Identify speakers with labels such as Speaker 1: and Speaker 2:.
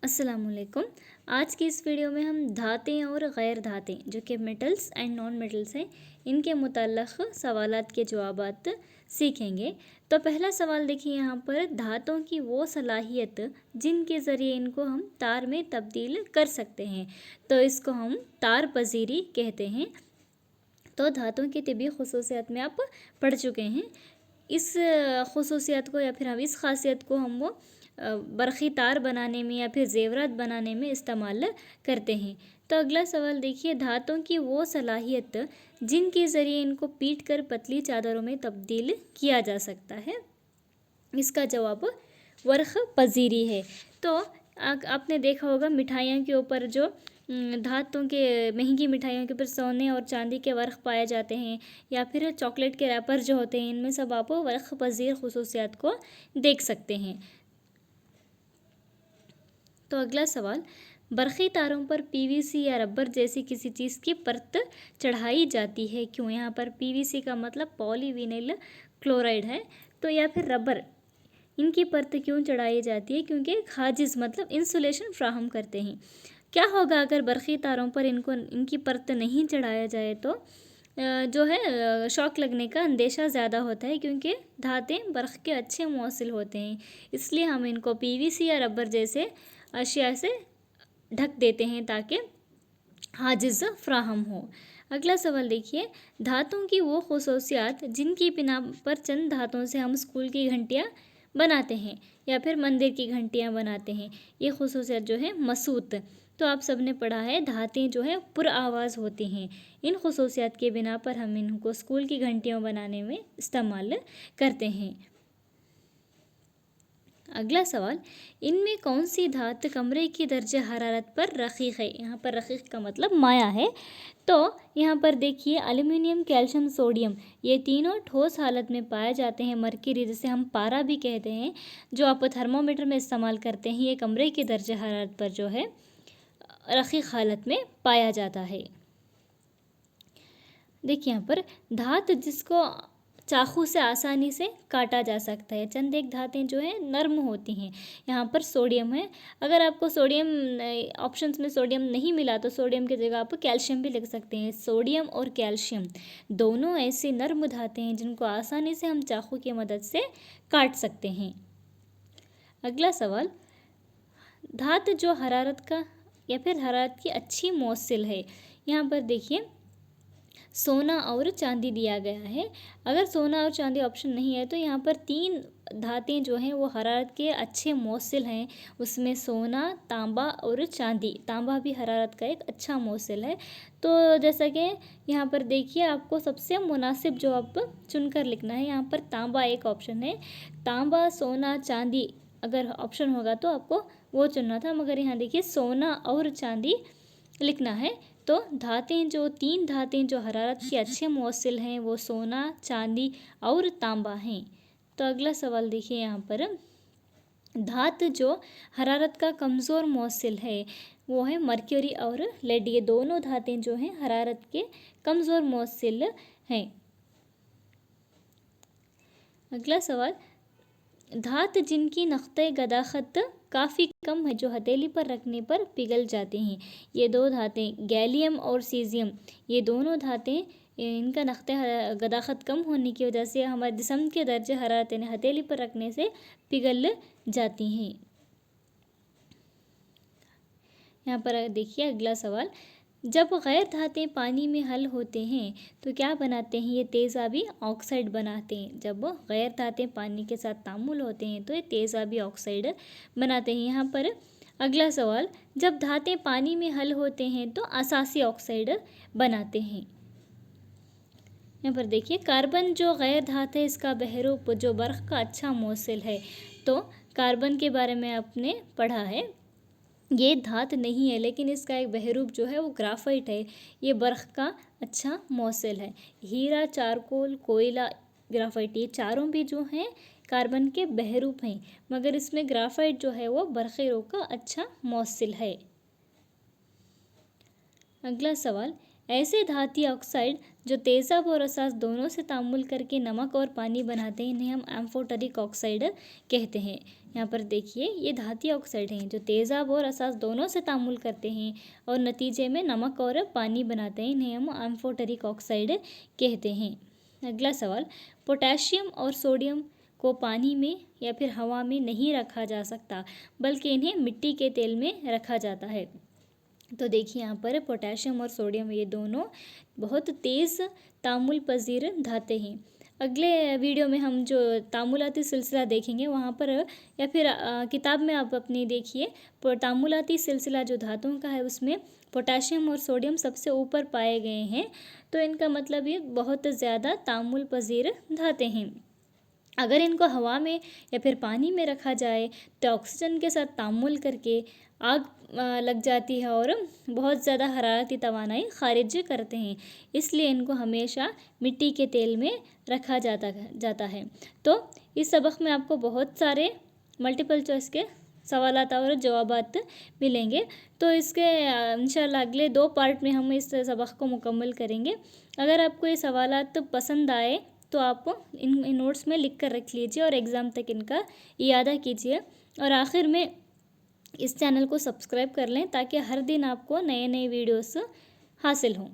Speaker 1: अस्सलामुअलैकुम। आज की इस वीडियो में हम धातें और गैर धातें जो कि मेटल्स एंड नॉन मेटल्स हैं, इनके मुताल्लिक़ सवालात के जवाबात सीखेंगे। तो पहला सवाल देखिए यहाँ पर, धातों की वो सलाहियत जिनके ज़रिए इनको हम तार में तब्दील कर सकते हैं, तो इसको हम तार पजीरी कहते हैं। तो धातों की तिबी खुसूसियात में आप पढ़ चुके हैं। इस खुसूसियत को या फिर हम इस खासियत को हम वो बरक़ी तार बनाने में या फिर ज़ेवरात बनाने में इस्तेमाल करते हैं। तो अगला सवाल देखिए, धातों की वो सलाहियत जिनके ज़रिए इनको पीट कर पतली चादरों में तब्दील किया जा सकता है, इसका जवाब वर्ख पजीरी है। तो आपने देखा होगा मिठाइयों के ऊपर जो धातों के महंगी मिठाइयों के ऊपर सोने और चांदी के वर्क पाए जाते हैं, या फिर चॉकलेट के रैपर जो होते हैं, इनमें सब आप वर्क पजीर खुसूसियात को देख सकते हैं। तो अगला सवाल, बरक़ी तारों पर पीवीसी या रबर जैसी किसी चीज़ की परत चढ़ाई जाती है, क्यों? यहाँ पर पीवीसी का मतलब पॉलीविनाइल क्लोराइड है, तो या फिर रबर, इनकी परत क्यों चढ़ाई जाती है? क्योंकि खाजिज़ मतलब इंसुलेशन फ्राहम करते हैं। क्या होगा अगर बरक़ी तारों पर इनकी परत नहीं चढ़ाया जाए? तो जो है शॉक लगने का अंदेशा ज़्यादा होता है, क्योंकि धातें बर्फ़ के अच्छे मौसिल होते हैं, इसलिए हम इनको पीवीसी या रबर जैसे अशिया से ढक देते हैं ताकि हाजिज़ फ्राहम हो। अगला सवाल देखिए, धातों की वो खुसूसियात जिनकी बिना पर चंद धातों से हम स्कूल की घंटियाँ बनाते हैं या फिर मंदिर की घंटियाँ बनाते हैं, ये खुसूसियत जो है मसूत। तो आप सब ने पढ़ा है, धातें जो है पुर आवाज़ होती हैं। इन खुसूसियत के बिना पर हम इनको स्कूल की घंटियाँ बनाने में इस्तेमाल करते हैं। अगला सवाल, इनमें कौन सी धात कमरे की दर्जे हरारत पर रखीक है? यहाँ पर रखीक का मतलब माया है। तो यहाँ पर देखिए, एल्युमिनियम, कैल्शियम, सोडियम, ये तीनों ठोस हालत में पाए जाते हैं। मरकरी, जिसे हम पारा भी कहते हैं, जो आप थर्मोमीटर में इस्तेमाल करते हैं, ये कमरे की दर्जे हरारत पर जो है रखीक हालत में पाया जाता है। देखिए यहाँ पर, धात जिसको चाकू से आसानी से काटा जा सकता है। चंद एक धातें जो हैं नर्म होती हैं। यहाँ पर सोडियम है। अगर आपको सोडियम ऑप्शंस में सोडियम नहीं मिला तो सोडियम की जगह आप कैल्शियम भी लिख सकते हैं। सोडियम और कैल्शियम दोनों ऐसे नर्म धातें हैं जिनको आसानी से हम चाकू की मदद से काट सकते हैं। अगला सवाल, धात जो हरारत का या फिर हरारत की अच्छी मौसिल है। यहाँ पर देखिए, सोना और चांदी दिया गया है। अगर सोना और चांदी ऑप्शन नहीं है तो यहाँ पर तीन धातें जो हैं वो हरारत के अच्छे मौसिल हैं। उसमें सोना, तांबा और चांदी। तांबा भी हरारत का एक अच्छा मौसिल है। तो जैसा कि यहाँ पर देखिए, आपको सबसे मुनासिब जो आप चुनकर लिखना है, यहाँ पर तांबा एक ऑप्शन है। तांबा, सोना, चांदी अगर ऑप्शन होगा तो आपको वो चुनना था, मगर यहाँ देखिए सोना और चांदी लिखना है। तो धातें जो तीन धातें जो हरारत के अच्छे मौसिल हैं वो सोना, चांदी और तांबा हैं। तो अगला सवाल देखिए, यहाँ पर धात जो हरारत का कमज़ोर मौसिल है वो है मरकरी और लेड। ये दोनों धातें जो हैं हरारत के कमज़ोर मौसिल हैं। अगला सवाल, धात जिनकी नक़्ते गदाख़त काफ़ी कम है, जो हथेली पर रखने पर पिघल जाते हैं, ये दो धातें गैलियम और सीज़ियम, ये दोनों धातें इनका नक़्ते गदाख़त कम होने की वजह से हमारे जिस्म के दर्जे हरारत यानी हथेली पर रखने से पिघल जाती हैं। यहाँ पर देखिए अगला सवाल, जब गैर धातें पानी में हल होते हैं तो क्या बनाते हैं? ये तेज़ाबी ऑक्साइड बनाते हैं। जब गैर धातें पानी के साथ तामुल होते हैं तो ये तेज़ाबी ऑक्साइड बनाते हैं। यहाँ पर अगला सवाल, जब धातें पानी में हल होते हैं तो असासी ऑक्साइड बनाते हैं। यहाँ पर देखिए, कार्बन जो गैर धात है, इसका बहरूप जो बर्फ़ का अच्छा मौसिल है। तो कार्बन के बारे में आपने पढ़ा है, ये धात नहीं है, लेकिन इसका एक बहरूप जो है वो ग्राफाइट है। ये बर्फ़ का अच्छा मौसिल है। हीरा, चारकोल, कोयला, ग्राफाइट, ये चारों भी जो हैं कार्बन के बहरूप हैं, मगर इसमें ग्राफाइट जो है वो बरक़ीरों का अच्छा मौसिल है। अगला सवाल, ऐसे धातु ऑक्साइड जो तेज़ाब और रसायन दोनों से तामुल करके नमक और पानी बनाते हैं, इन्हें हम एम्फोटेरिक ऑक्साइड कहते हैं। यहाँ पर देखिए, ये धातु ऑक्साइड हैं जो तेज़ाब और रसायन दोनों से तामुल करते हैं और नतीजे में नमक और पानी बनाते हैं, इन्हें हम एम्फोटेरिक ऑक्साइड कहते हैं। अगला सवाल, पोटेशियम और सोडियम को पानी में या फिर हवा में नहीं रखा जा सकता, बल्कि इन्हें मिट्टी के तेल में रखा जाता है। तो देखिए, यहाँ पर पोटेशियम और सोडियम ये दोनों बहुत तेज़ तामुल पजीर धाते हैं। अगले वीडियो में हम जो तामुलाती सिलसिला देखेंगे वहाँ पर, या फिर किताब में आप अपनी देखिए, तामुलाती सिलसिला जो धातुओं का है उसमें पोटेशियम और सोडियम सबसे ऊपर पाए गए हैं। तो इनका मतलब ये बहुत ज़्यादा तामुल पजीर धाते हैं। अगर इनको हवा में या फिर पानी में रखा जाए तो ऑक्सीजन के साथ तामुल करके आग लग जाती है और बहुत ज़्यादा हरारती तवानाई खारिज करते हैं, इसलिए इनको हमेशा मिट्टी के तेल में रखा जाता है। तो इस सबक में आपको बहुत सारे मल्टीपल चॉइस के सवालात और जवाबात मिलेंगे। तो इसके इंशाल्लाह अगले 2 पार्ट में हम इस सबक को मुकम्मल करेंगे। अगर आपको ये सवालात पसंद आए तो आप इन नोट्स में लिख कर रख लीजिए और एग्ज़ाम तक इनका इयादा कीजिए। और आखिर में इस चैनल को सब्सक्राइब कर लें ताकि हर दिन आपको नए नए वीडियोस हासिल हों।